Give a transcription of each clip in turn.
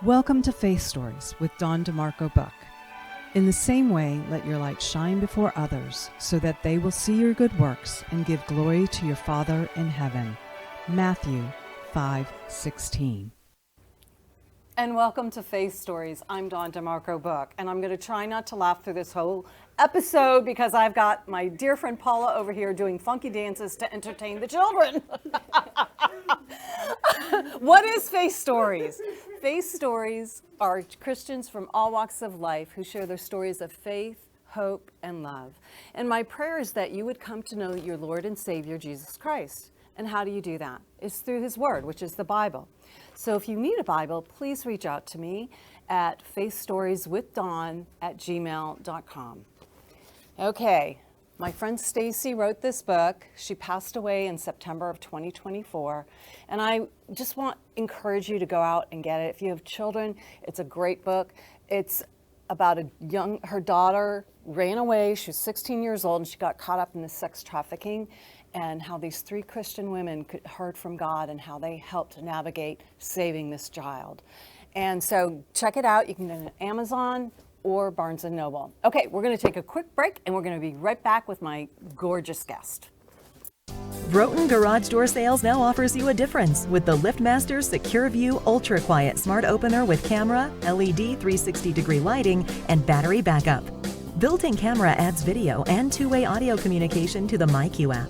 Welcome to Faith Stories with Dawn DeMarco Buck. In the same way, let your light shine before others so that they will see your good works and give glory to your Father in heaven. Matthew 5:16. And welcome to Faith Stories. I'm Dawn DeMarco Buck, and I'm going to try not to laugh through this whole episode because I've got my dear friend Paula over here doing funky dances to entertain the children. What is Faith Stories? Faith Stories are Christians from all walks of life who share their stories of faith, hope, and love. And my prayer is that you would come to know your Lord and Savior, Jesus Christ. And how do you do that? It's through His Word, which is the Bible. So if you need a Bible, please reach out to me at faithstorieswithdawn@gmail.com. Okay, my friend Stacy wrote this book. She passed away in September of 2024. And I just want to encourage you to go out and get it. If you have children, it's a great book. It's about her daughter ran away. She was 16 years old and she got caught up in the sex trafficking, and how these three Christian women heard from God and how they helped navigate saving this child. And so check it out. You can get it on Amazon or Barnes & Noble. Okay, we're going to take a quick break and we're going to be right back with my gorgeous guest. Broughton Garage Door Sales now offers you a difference with the LiftMaster Secure View Ultra Quiet Smart Opener with camera, LED 360-degree lighting, and battery backup. Built-in camera adds video and two-way audio communication to the MyQ app.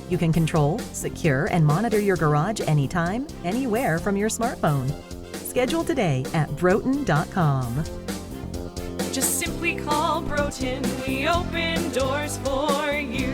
You can control, secure, and monitor your garage anytime, anywhere from your smartphone. Schedule today at broughton.com. Just simply call Broughton. We open doors for you.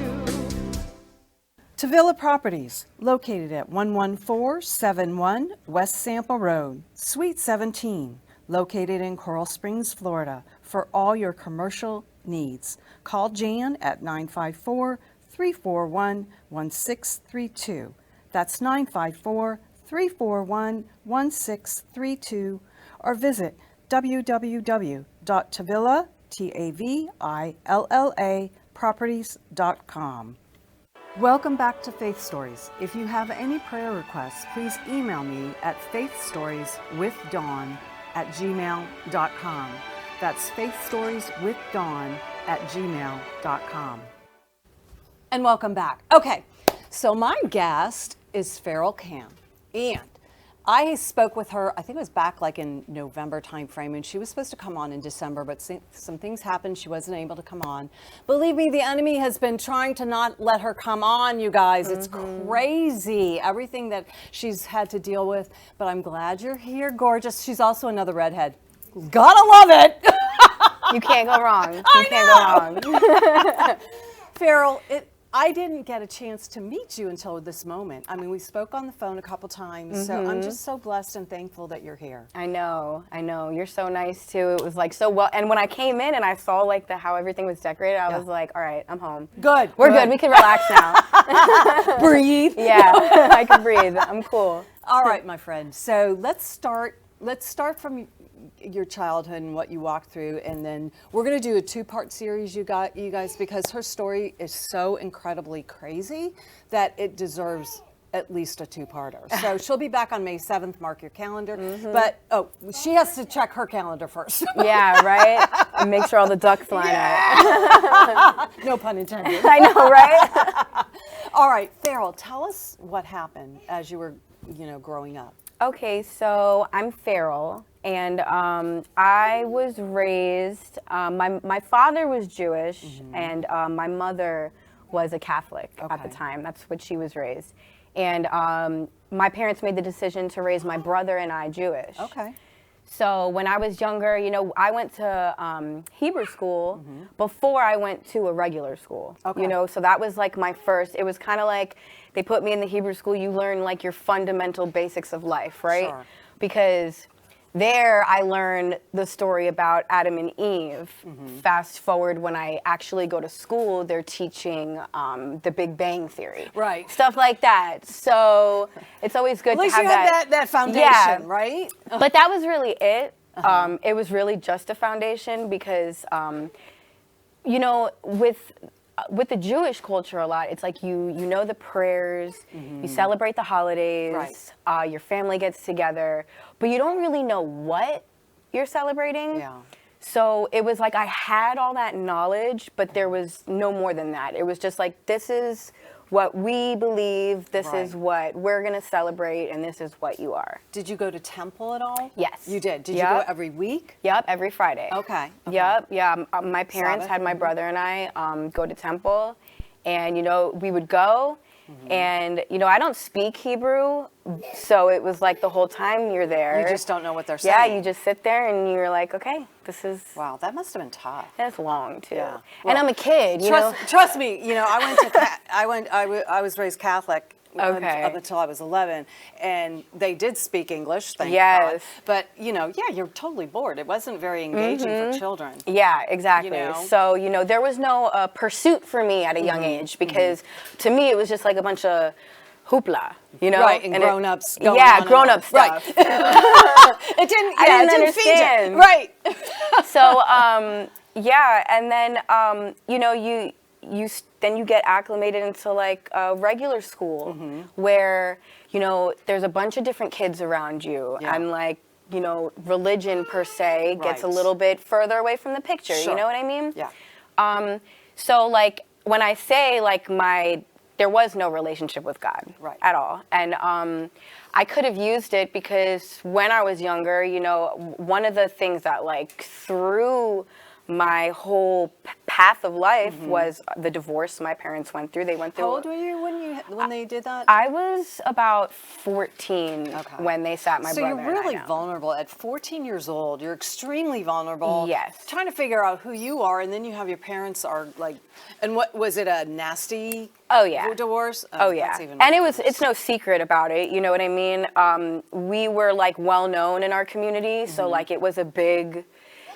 Aveda Properties, located at 11471 West Sample Road, Suite 17, located in Coral Springs, Florida, for all your commercial needs. Call Jan at 954-341-1632. That's 954-341-1632, or visit www.tavilla properties.com. Welcome back to Faith Stories. If you have any prayer requests, please email me at faithstorieswithdawn@gmail.com. That's faithstorieswithdawn@gmail.com. And welcome back. Okay, so my guest is Farrell Kam, and I spoke with her, I think it was back like in November timeframe, and she was supposed to come on in December, but some things happened. She wasn't able to come on. Believe me, the enemy has been trying to not let her come on, you guys. It's crazy, everything that she's had to deal with. But I'm glad you're here, gorgeous. She's also another redhead. Gotta love it. You can't go wrong. You can't go wrong. Farrell, I didn't get a chance to meet you until this moment. I mean, we spoke on the phone a couple times, so I'm just so blessed and thankful that you're here. I know. You're so nice too. It was like so well. And when I came in and I saw like how everything was decorated, I was like, all right, I'm home. Good. We're good. We can relax now. Breathe. Yeah, I can breathe. I'm cool. All right, my friend. So let's start from your childhood and what you walked through, and then we're going to do a two-part series, you guys, because her story is so incredibly crazy that it deserves at least a two-parter. So she'll be back on May 7th. Mark your calendar. But she has to check her calendar first. Yeah, right. And make sure all the ducks line up. No pun intended. I know, right? All right, Farrell, tell us what happened as you were, growing up. Okay, so I'm Farrell, and I was raised, my father was Jewish, and my mother was a Catholic at the time. That's what she was raised. And my parents made the decision to raise my brother and I Jewish. Okay. So when I was younger, I went to Hebrew school before I went to a regular school. Okay. So that was like my first, it was kind of like they put me in the Hebrew school, you learn like your fundamental basics of life, right? Sure. Because there I learned the story about Adam and Eve. Fast forward, when I actually go to school, they're teaching the Big Bang Theory. Right. Stuff like that. So it's always good to have that foundation, right? But that was really it. It was really just a foundation because, with with the Jewish culture a lot, it's like you know the prayers, you celebrate the holidays, your family gets together, but you don't really know what you're celebrating. Yeah. So it was like I had all that knowledge, but there was no more than that. It was just like, this is what we believe, this is what we're going to celebrate, and this is what you are. Did you go to temple at all? Yes. You did? Did you go every week? Yep, every Friday. Okay. Yep, yeah. My parents Sabbath? had my brother and I go to temple, and, you know, we would go, and, you know, I don't speak Hebrew, so it was like the whole time you're there. You just don't know what they're saying. Yeah, you just sit there, and you're like, okay, this is... Wow, that must have been tough. That's long, too. Yeah. And I'm a kid, you know? Trust me, you know, I was raised Catholic up until I was 11, and they did speak English, thank God. But, you know, yeah, you're totally bored. It wasn't very engaging for children. Yeah, exactly. You know? So, you know, there was no pursuit for me at a young age, because to me it was just like a bunch of hoopla, you know? Right, and grown-ups going on. Yeah, grown-up stuff. Right. It didn't feed you. Right. So, yeah, and then, you know, then you get acclimated into like regular school where, you know, there's a bunch of different kids around you, and like, you know, religion per se gets a little bit further away from the picture. You know what I mean? Yeah. So like when I say like there was no relationship with God at all, and I could have used it because when I was younger, you know, one of the things that like threw my whole path of life was the divorce my parents went through. They went through. How old were you when they did that? I was about 14 when they sat my brother. So you're really and I vulnerable at 14 years old. You're extremely vulnerable. Yes. Trying to figure out who you are, and then you have your parents are like, and what was it, a nasty? Divorce? Oh yeah. And it's no secret about it. You know what I mean? We were like well known in our community, so like it was a big.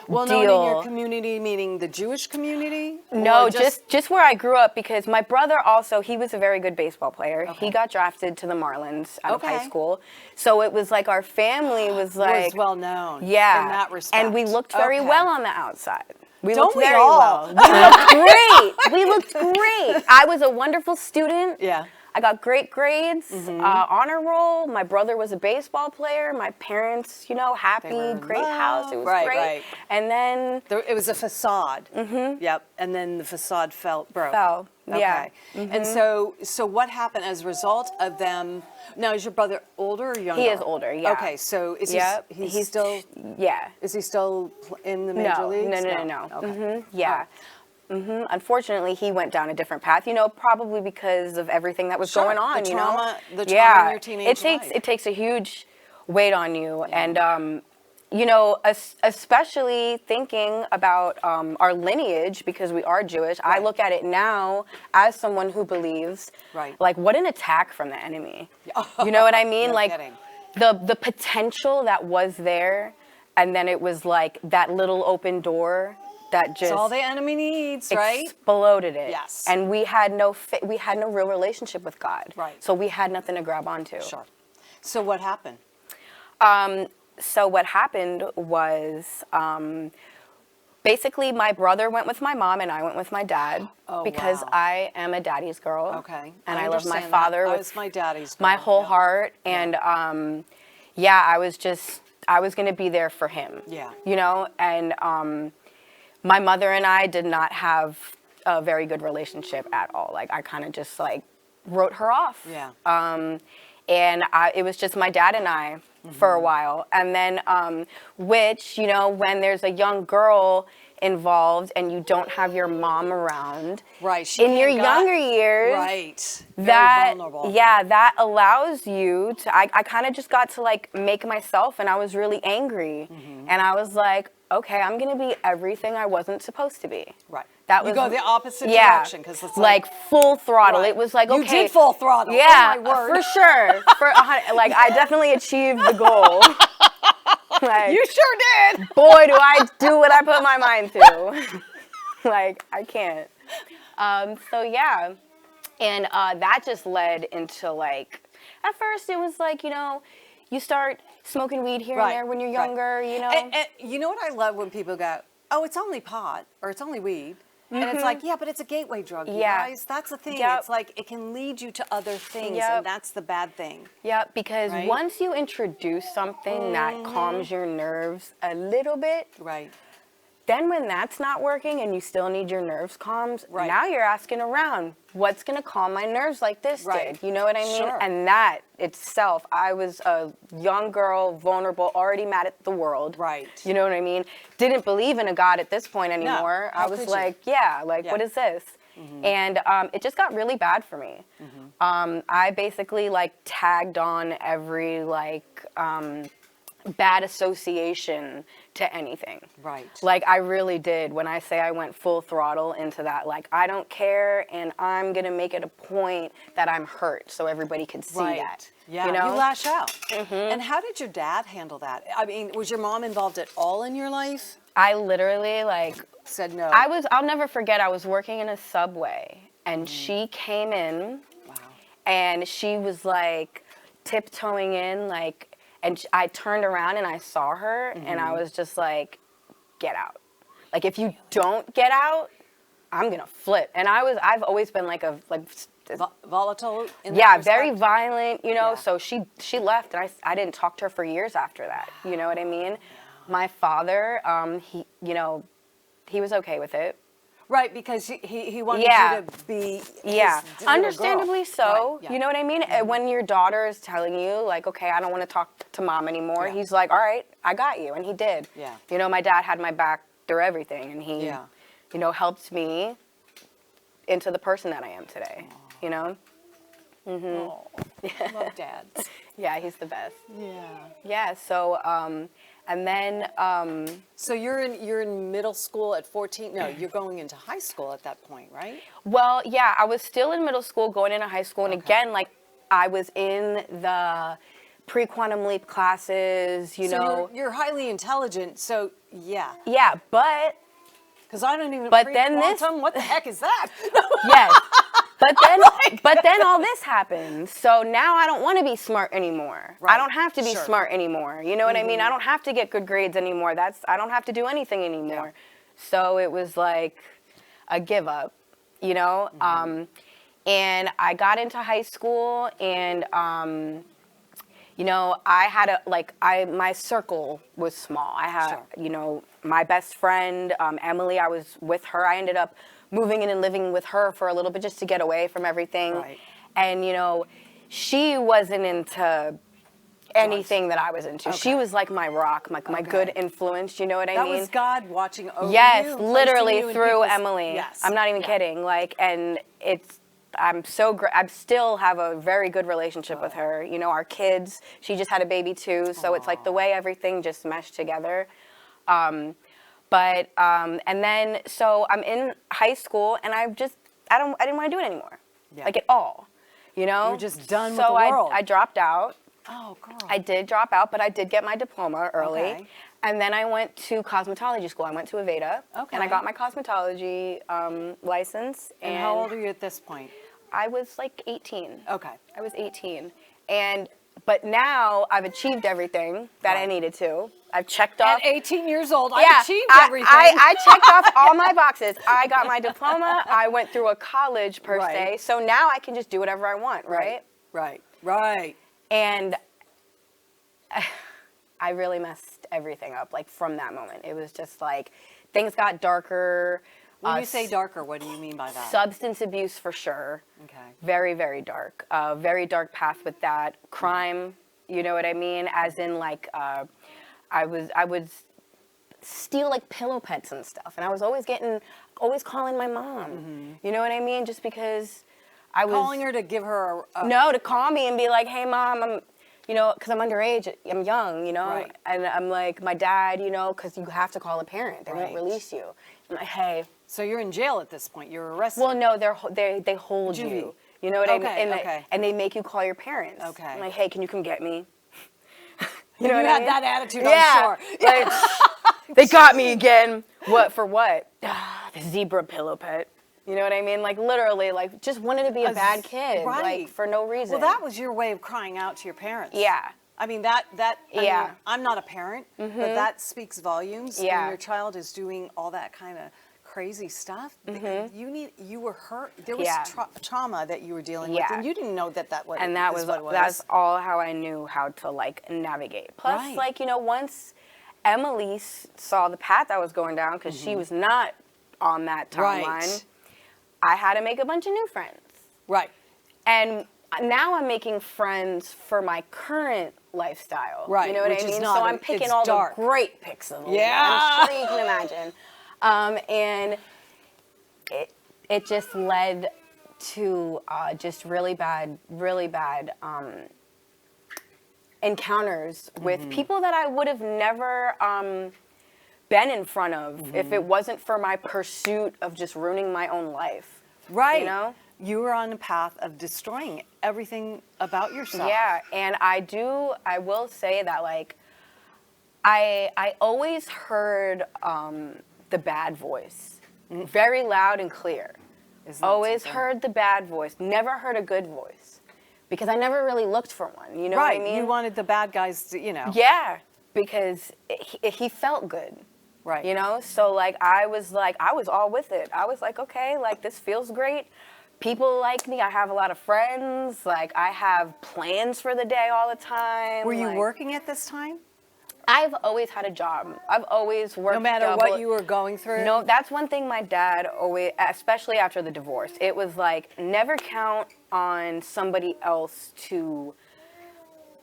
Well known in your community, meaning the Jewish community? No, just where I grew up, because my brother also, he was a very good baseball player. He got drafted to the Marlins out of high school. So it was like our family was like... was well known in that respect. And we looked very well on the outside. We Don't looked we very all? well. We looked great. We looked great. I was a wonderful student. Yeah. I got great grades, honor roll. My brother was a baseball player. My parents, you know, happy, great house. It was great. Right. And then... it was a facade. Yep. And then the facade broke. Fell. Okay. Yeah. And so what happened as a result of them? Now, is your brother older or younger? He is older, yeah. Okay, so is he's still... Yeah. Is he still in the major leagues? No. Okay. Yeah. Unfortunately, he went down a different path, you know, probably because of everything that was going on, the you trauma, know? The trauma in your teenage life. It takes a huge weight on you. And, you know, especially thinking about our lineage, because we are Jewish, I look at it now as someone who believes, like, what an attack from the enemy. You know what I mean? No like, kidding. the potential that was there, and then it was like that little open door that just... It's all the enemy needs, right? Exploded it. Yes. And we had no real relationship with God. Right. So we had nothing to grab onto. Sure. So what happened? So what happened was basically my brother went with my mom and I went with my dad because I am a daddy's girl. Okay. And I love my father with my daddy's girl. my whole heart. And I was going to be there for him. Yeah. You know, and my mother and I did not have a very good relationship at all. Like, I kind of just, like, wrote her off. Yeah. And it was just my dad and I for a while. And then, which, you know, when there's a young girl involved and you don't have your mom around. Right. In your younger years. Right. Very vulnerable. Yeah, that allows you to, I kind of just got to, like, make myself, and I was really angry. And I was like, okay, I'm going to be everything I wasn't supposed to be. Right. That was, you go the opposite direction. Cause it's like full throttle. Right. It was like, okay. You did full throttle. Yeah, oh my word. For sure. Like, I definitely achieved the goal. Like, you sure did. Boy, do I do what I put my mind to. Like, I can't. So, yeah. And that just led into, like, at first it was like, you know, you start smoking weed here and there when you're younger, you know. And you know what I love when people go, oh, it's only pot or it's only weed. And it's like, yeah, but it's a gateway drug, you guys. That's the thing. Yep. It's like it can lead you to other things, Yep. and that's the bad thing. Yeah, because Right? once you introduce something that calms your nerves a little bit, Right. then when that's not working and you still need your nerves calmed, Right. now you're asking around, what's going to calm my nerves like this Right. did? You know what I mean? Sure. And that itself, I was a young girl, vulnerable, already mad at the world. Right. You know what I mean? Didn't believe in a God at this point anymore. How I was could you? like, what is this? And it just got really bad for me. I basically like tagged on every bad association to anything. Right. Like I really did. When I say I went full throttle into that, like I don't care and I'm going to make it a point that I'm hurt so everybody can see that. Yeah, You know? you lash out. And how did your dad handle that? I mean, was your mom involved at all in your life? I literally Said no. I'll never forget, I was working in a Subway and she came in and she was like tiptoeing in and I turned around and I saw her and I was just like, get out. Like if you don't get out, I'm gonna flip. And I've always been volatile in that yeah, respect? very violent, you know. Yeah. So she left and I didn't talk to her for years after that. You know what I mean? My father, he was okay with it. Right, because he wanted Yeah. you to be his Yeah, little understandably girl. so. Right, yeah. You know what I mean? When your daughter is telling you, like, okay, I don't want to talk to mom anymore, Yeah. he's like, all right, I got you. And he did. Yeah. You know, my dad had my back through everything. And he, Yeah. helped me into the person that I am today. You know? Love dads. Yeah, he's the best. Yeah. Yeah, so, and then, So you're in middle school at 14? No, you're going into high school at that point, right? well, yeah, I was still in middle school, going into high school. And again, I was in the pre-quantum leap classes, you know. You're highly intelligent, so yeah. Yeah, but, Because I don't even But then this- pre-quantum, what the heck is that? yes. But then all this happened. So now I don't want to be smart anymore. Right. I don't have to be Sure. smart anymore. You know what I mean? I don't have to get good grades anymore. I don't have to do anything anymore. So it was like a give up, you know? And I got into high school and, I had my circle was small. I had, my best friend, Emily, I was with her. I ended up moving in and living with her for a little bit just to get away from everything. Right. And, she wasn't into anything that I was into. Okay. She was like my rock, my good influence, you know what I mean? That was God watching over you? Yes, placing literally you in through people's- Emily. Yes. I'm not even kidding. And I'm so I still have a very good relationship with her. You know, our kids, she just had a baby too. So it's like the way everything just meshed together. And then, so I'm in high school and I didn't want to do it anymore. Yeah. Like at all, you know? You were just done with so the world. I dropped out. Oh, girl. I did drop out, but I did get my diploma early. Okay. And then I went to cosmetology school. I went to Aveda. Okay. And I got my cosmetology license. And how old are you at this point? I was like 18. Okay. I was 18. But now I've achieved everything that I Right. needed to. I've checked off. At 18 years old, Yeah, I achieved everything. I checked off all my boxes. I got my diploma. I went through a college per Right. se. So now I can just do whatever I want, right? Right. And I really messed everything up, from that moment. It was just things got darker. When you say darker, what do you mean by that? Substance abuse for sure. Okay. Very, very dark. Very dark path with that. Crime, you know what I mean? As in I would steal pillow pets and stuff. And I was always calling my mom. You know what I mean? Just because I was Calling her to give her a no, to call me and be like, hey mom, I'm, because I'm underage, I'm young, Right. and I'm like, my dad, because you have to call a parent, they Right. won't release you. I'm like, hey. So you're in jail at this point. You're arrested. Well, no, they hold Juvie. you. You know what I mean? Okay, And, okay. and they make you call your parents. Okay. I'm like, hey, can you come get me? you know what I had mean? that attitude, Yeah. I'm sure. They got me again. What, for what? The zebra pillow pet. You know what I mean? Literally, just wanted to be a bad kid. Right. For no reason. Well, that was your way of crying out to your parents. Yeah. I mean, I Yeah. mean, I'm not a parent, but that speaks volumes Yeah. when your child is doing all that kind of crazy stuff. You were hurt. There was Yeah. trauma that you were dealing with, Yeah. and you didn't know that what And that's all how I knew how to like navigate. Plus, Right. like, you know, once Emily saw the path I was going down, because she was not on that timeline, Right. I had to make a bunch of new friends. Right. And now I'm making friends for my current lifestyle. Right, You know what which I is mean? not So a- I'm picking it's all dark. the great pics of them. Yeah. I'm sure you can imagine. And it just led to just really bad encounters with people that I would have never been in front of if it wasn't for my pursuit of just ruining my own life. Right. You know? You were on the path of destroying everything about yourself. Yeah, and I will say that, like, I always heard the bad voice, very loud and clear. Isn't that Always something? heard the bad voice, never heard a good voice, because I never really looked for one, you know Right. what I mean? You wanted the bad guys to, Yeah, because he felt good. Right. You know, so like I was all with it. I was like, okay, like this feels great. People like me. I have a lot of friends. Like I have plans for the day all the time. Were you like, working at this time? I've always had a job. I've always worked. No matter what you were going through? No, that's one thing my dad always, especially after the divorce, it was like never count on somebody else to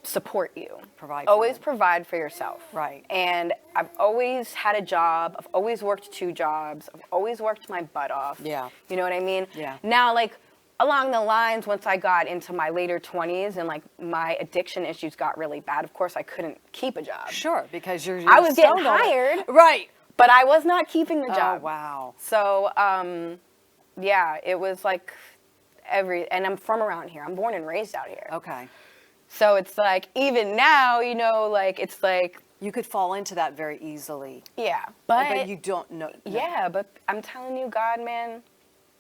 support you. Provide for Always you. provide for yourself. Right. And I've always had a job. I've always worked 2 jobs. I've always worked my butt off. Yeah. You know what I mean? Yeah. Now, like, along the lines, once I got into my later 20s and like my addiction issues got really bad, of course I couldn't keep a job. Sure, because you're I was getting stoned on it. hired. Right. But I was not keeping the Oh, job. wow. So, yeah, it was like and I'm from around here. I'm born and raised out here. Okay. So it's like, even now, you know, like, it's like, You could fall into that very easily. yeah. But you don't know. Yeah, but I'm telling you, God, man,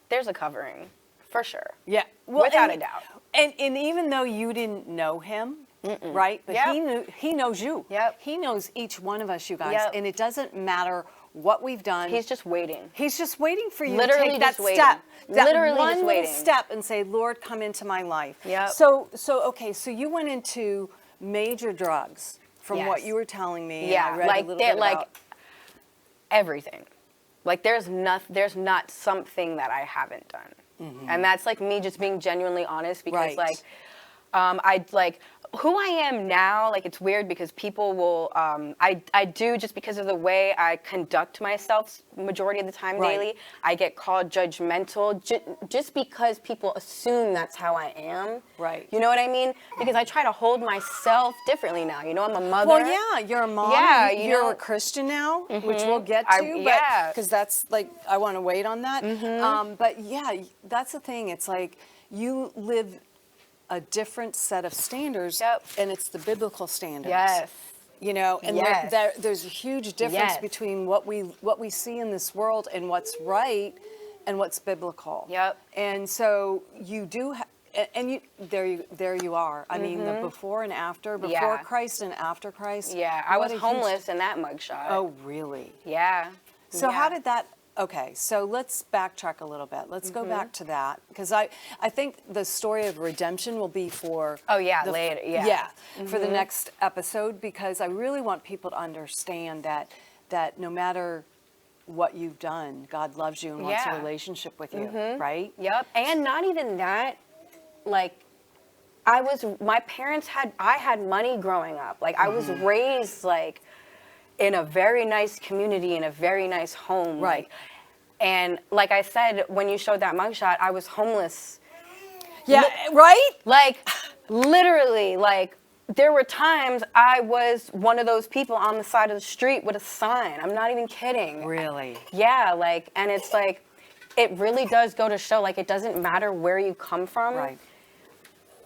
there's a covering, for sure. Yeah. Without a doubt. And even though you didn't know him, right? But Yep. he knows you. Yep. He knows each one of us, you guys. Yep. And it doesn't matter what we've done. He's just waiting. He's just waiting for you Literally to take that just waiting. step. That Literally one just little waiting. step and say, Lord, come into my life. Yep. So okay, so you went into major drugs from what Yes. you were telling me. and Yeah, I read like a little they're bit like about. everything. Like there's not something that I haven't done. And that's like me just being genuinely honest, because Mm-hmm. Right. like I like who I am now, like it's weird because people will I do, just because of the way I conduct myself majority of the time Right. daily, I get called judgmental just because people assume that's how I am. Right. You know what I mean? Because I try to hold myself differently now. You know, I'm a mother. Well, yeah, you're a mom. Yeah, you're you know. a Christian now, which we'll get I- to. yeah. Because that's like, I want to wait on that. But yeah, that's the thing. It's like you live a different set of standards, Yep. and it's the biblical standards. Yes. You know, and Yes. there's a huge difference Yes. between what we see in this world and what's right and what's biblical. Yep. And so you do, there you are. I mean, the before and after, before Yeah. Christ and after Christ. Yeah, I What was a huge- homeless in that mugshot. Oh, really? Yeah. So Yeah. how did that? Okay, so let's backtrack a little bit. Let's go back to that, because I think the story of redemption will be for Oh, yeah, later, yeah. for the next episode, because I really want people to understand that no matter what you've done, God loves you and wants a Yeah. relationship with you, right? Yep. And not even that, like, I had money growing up. Like, I was raised, like, in a very nice community, in a very nice home. Right. Like, and like I said, when you showed that mugshot, I was homeless. Yeah, right? Like, literally, like, there were times I was one of those people on the side of the street with a sign. I'm not even kidding. Really? Yeah, like, and it's like, it really does go to show, like, it doesn't matter where you come from. Right.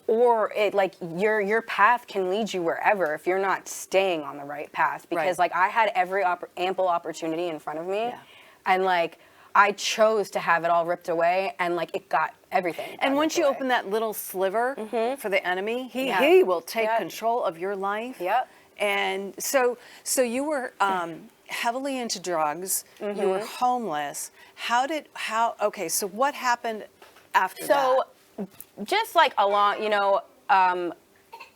Or it, like, your path can lead you wherever if you're not staying on the right path. Because, Right. like, I had every ample opportunity in front of me. Yeah. And, like, I chose to have it all ripped away, and, like, it got everything. got And once ripped you away. open that little sliver for the enemy, Yeah. he will take Yep. control of your life. Yep. And so you were heavily into drugs. You were homeless. Okay, so what happened after that? So just like along,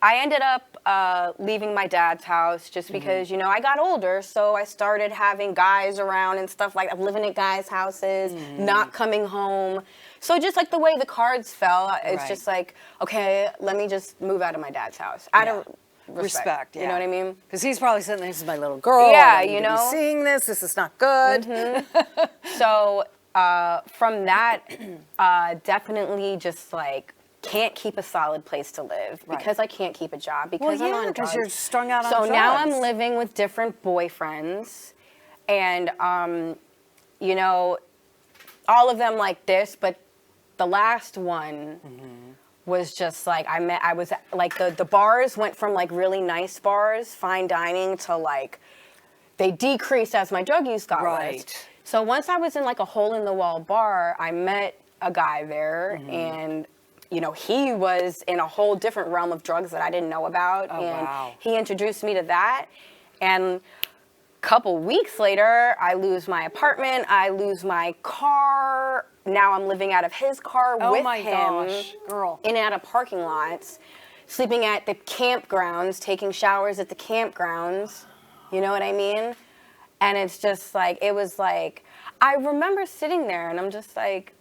I ended up leaving my dad's house just because, I got older. So I started having guys around and stuff like that, living at guys' houses, not coming home. So just like the way the cards fell, it's just like, okay, let me just move out of my dad's house. I don't respect, yeah. you know what I mean? Because he's probably saying, this is my little girl. Yeah, I don't need to be seeing this. This is not good. So from that, definitely just like, can't keep a solid place to live because I can't keep a job because I'm on drugs. Because you're strung out on drugs. So now I'm living with different boyfriends, and all of them like this, but the last one was just like I was like the bars went from like really nice bars, fine dining, to like they decreased as my drug use got worse. So once I was in like a hole in the wall bar, I met a guy there and he was in a whole different realm of drugs that I didn't know about. He introduced me to that. And a couple weeks later, I lose my apartment. I lose my car. Now I'm living out of his car with him. Girl. In and out of parking lots, sleeping at the campgrounds, taking showers at the campgrounds. You know what I mean? And it's just like, it was like, I remember sitting there and I'm just like,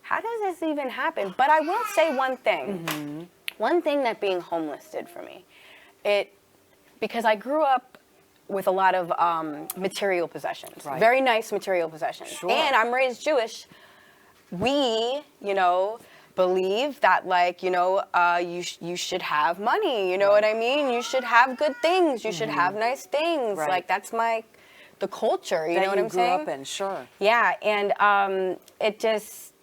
how does this even happen? But I will say one thing. One thing that being homeless did for me, because I grew up with a lot of material possessions, very nice material possessions. And I'm raised Jewish. We, believe that like, you should have money, you know what I mean? You should have good things. You should have nice things. Like that's the culture, you know what I'm saying? That you grew up in, sure. Yeah, and it just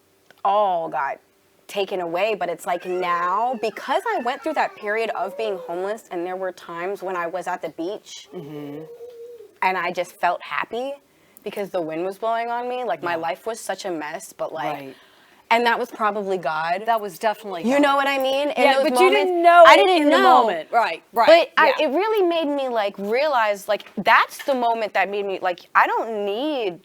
all got taken away, but it's like now, because I went through that period of being homeless, and there were times when I was at the beach and I just felt happy because the wind was blowing on me. Like my life was such a mess, but like, and that was probably God. That was definitely God. You know what I mean? In Yeah, those but moments, you didn't know I it didn't in know. the moment. Right. But it really made me like realize like that's the moment that made me like, I don't need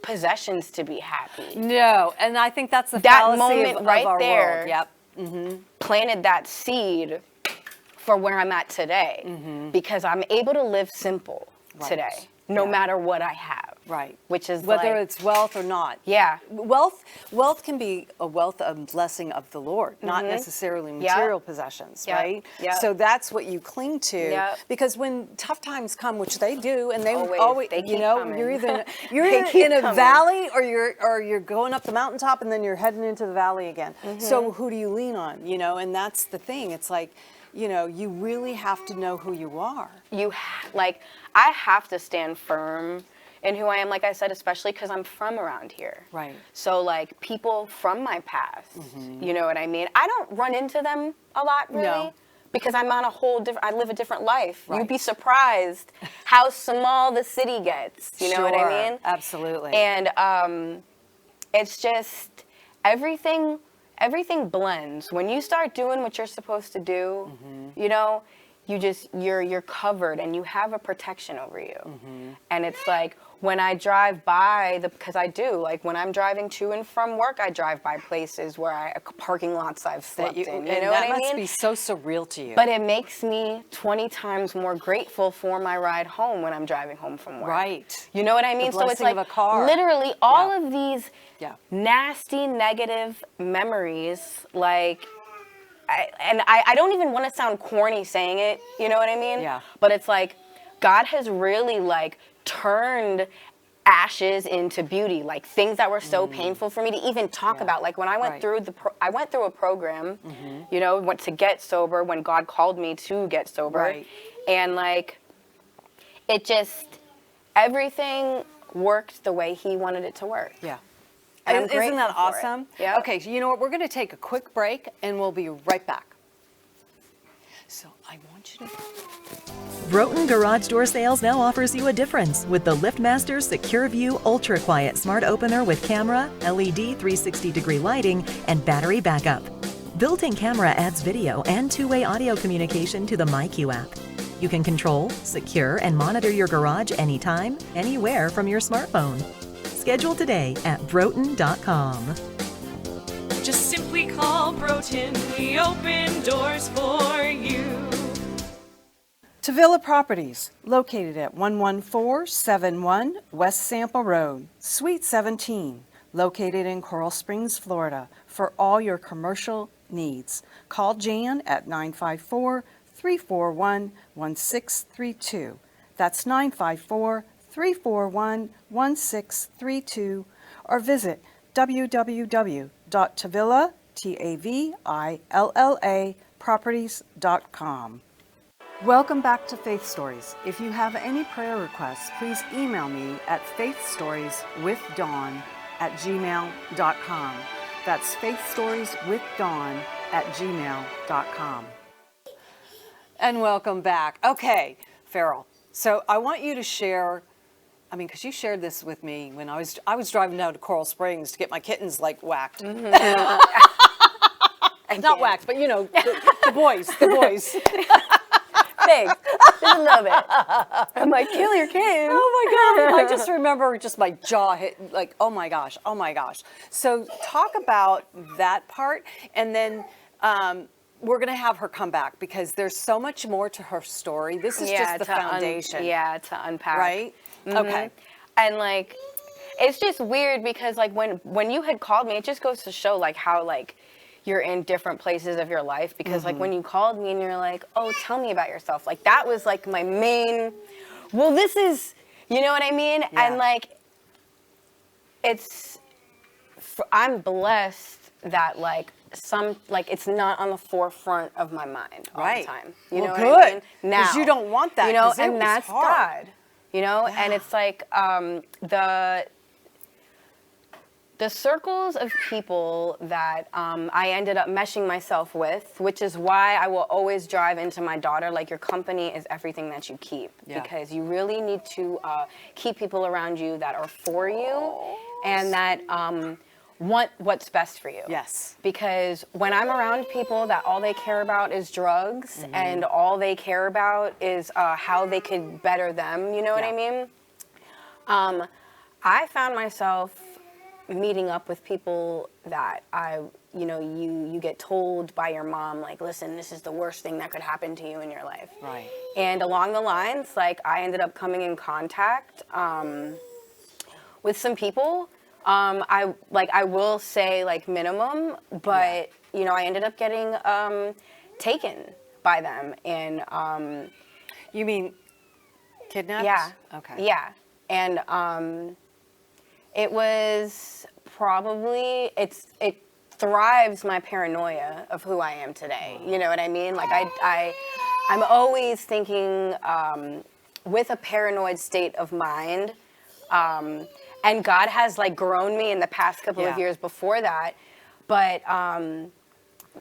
possessions to be happy. No, and I think that's the that fallacy moment of right our there. world. Planted that seed for where I'm at today, because I'm able to live simple today, no matter what I have. Which is whether like, it's wealth or not. Yeah. Wealth can be a wealth of blessing of the Lord, not necessarily material possessions, right? So that's what you cling to, because when tough times come, which they do, and they always they keep coming. you're either in a valley or you're going up the mountaintop and then you're heading into the valley again. So who do you lean on? And that's the thing. It's like, you really have to know who you are. I have to stand firm in who I am, like I said, especially because I'm from around here. So like people from my past, you know what I mean? I don't run into them a lot, really, because I'm on a whole different, I live a different life. You'd be surprised how small the city gets, you know what I mean? Absolutely. And it's just, everything blends. When you start doing what you're supposed to do, you're covered and you have a protection over you. And it's like, when I drive by, because I do, like when I'm driving to and from work, I drive by places where parking lots I've slept in. You know what I mean? That must be so surreal to you. But it makes me 20 times more grateful for my ride home when I'm driving home from work. You know what I mean? So it's like of a car. Literally all of these nasty, negative memories, like, I don't even want to sound corny saying it, you know what I mean? But it's like, God has really like turned ashes into beauty, like things that were so painful for me to even talk about. Like when I went through I went through a program, went to get sober when God called me to get sober. And like, it just, everything worked the way he wanted it to work. And isn't that awesome? Yeah. Okay, so you know what? We're going to take a quick break and we'll be right back. So I want you to... Broughton Garage Door Sales now offers you a difference with the LiftMaster Secure View Ultra Quiet Smart Opener with camera, LED 360-degree lighting, and battery backup. Built-in camera adds video and two-way audio communication to the MyQ app. You can control, secure, and monitor your garage anytime, anywhere from your smartphone. Schedule today at Broughton.com. Just simply call Broughton. We open doors for you. Tavilla Properties, located at 11471 West Sample Road, Suite 17, located in Coral Springs, Florida, for all your commercial needs. Call Jan at 954-341-1632. That's 954-341-1632, or visit www.tavilla.properties.com. Welcome back to Faith Stories. If you have any prayer requests, please email me at faithstorieswithdawn@gmail.com. That's faithstorieswithdawn@gmail.com. And welcome back. Okay, Farrell. So I want you to share, because you shared this with me when I was driving down to Coral Springs to get my kittens whacked. Mm-hmm. Not whacked, but the boys. Thanks. Just a little bit. I'm like, kill your kids. Oh my God. I just remember my jaw hit, oh my gosh. So talk about that part, and then we're going to have her come back because there's so much more to her story. This is just the foundation. To unpack. Right? Mm-hmm. Okay. And it's just weird because when you had called me, it just goes to show how you're in different places of your life, because when you called me and you're like, oh, tell me about yourself, that was my main, well, this is, you know what I mean? Yeah. And I'm blessed that it's not on the forefront of my mind all the time. You know what I mean? Now. Because you don't want that. And that's hard. God. And it's the circles of people that I ended up meshing myself with, which is why I will always drive into my daughter, your company is everything that you keep. Yeah. Because you really need to keep people around you that are for you and that want what's best for you. Yes. Because when I'm around people that all they care about is drugs and all they care about is how they could better them, you know what I mean? I found myself meeting up with people that you get told by your mom, listen, this is the worst thing that could happen to you in your life. Right. And along the lines, I ended up coming in contact with some people. I will say minimum, but I ended up getting taken by them. And you mean kidnapped? Yeah. Okay. Yeah. And it was probably, it thrives my paranoia of who I am today. You know what I mean? I'm always thinking with a paranoid state of mind. And God has grown me in the past couple of years before that. But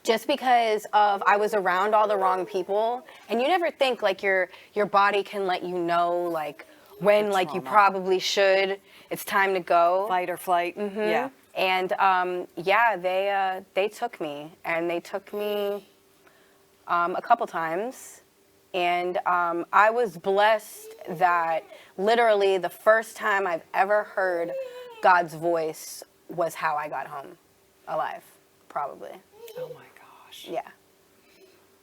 just because I was around all the wrong people, and you never think your body can let you know when you probably should. It's time to go. Fight or flight. Mm-hmm. Yeah. And they took me, and they took me a couple times, and I was blessed that literally the first time I've ever heard God's voice was how I got home alive, probably. Oh my gosh. Yeah.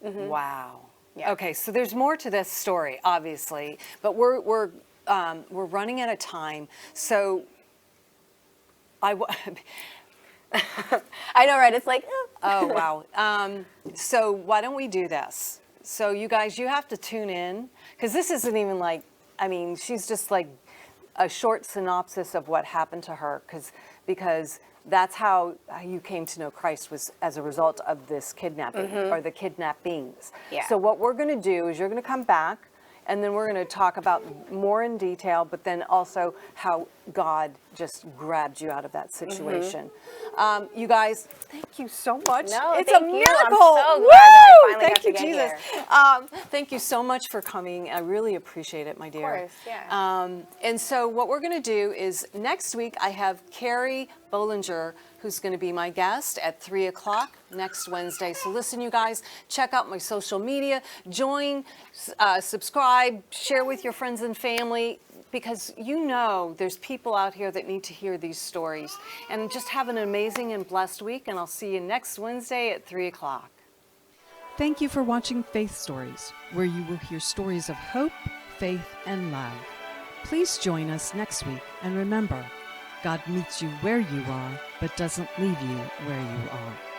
Mm-hmm. Wow. Yeah. Okay, so there's more to this story, obviously, but we're running out of time, so I know, right? It's oh, wow. So why don't we do this? So you guys, you have to tune in, because this isn't even she's just a short synopsis of what happened to her, because that's how you came to know Christ, was as a result of this kidnapping or the kidnappings. Yeah. So what we're going to do is you're going to come back, and then we're going to talk about more in detail, but then also how God just grabbed you out of that situation. You guys, thank you so much. No, it's thank a you. miracle. I'm so glad that I finally thank got you, to get Jesus. here. Thank you so much for coming. I really appreciate it, my dear. Of course, yeah. And so what we're going to do is next week I have Carrie Bollinger, who's going to be my guest at 3 o'clock next Wednesday. So listen, you guys, check out my social media, join, subscribe, share with your friends and family, because you know there's people out here that need to hear these stories. And just have an amazing and blessed week, and I'll see you next Wednesday at 3 o'clock. Thank you for watching Faith Stories, where you will hear stories of hope, faith, and love. Please join us next week, and remember, God meets you where you are, but doesn't leave you where you are.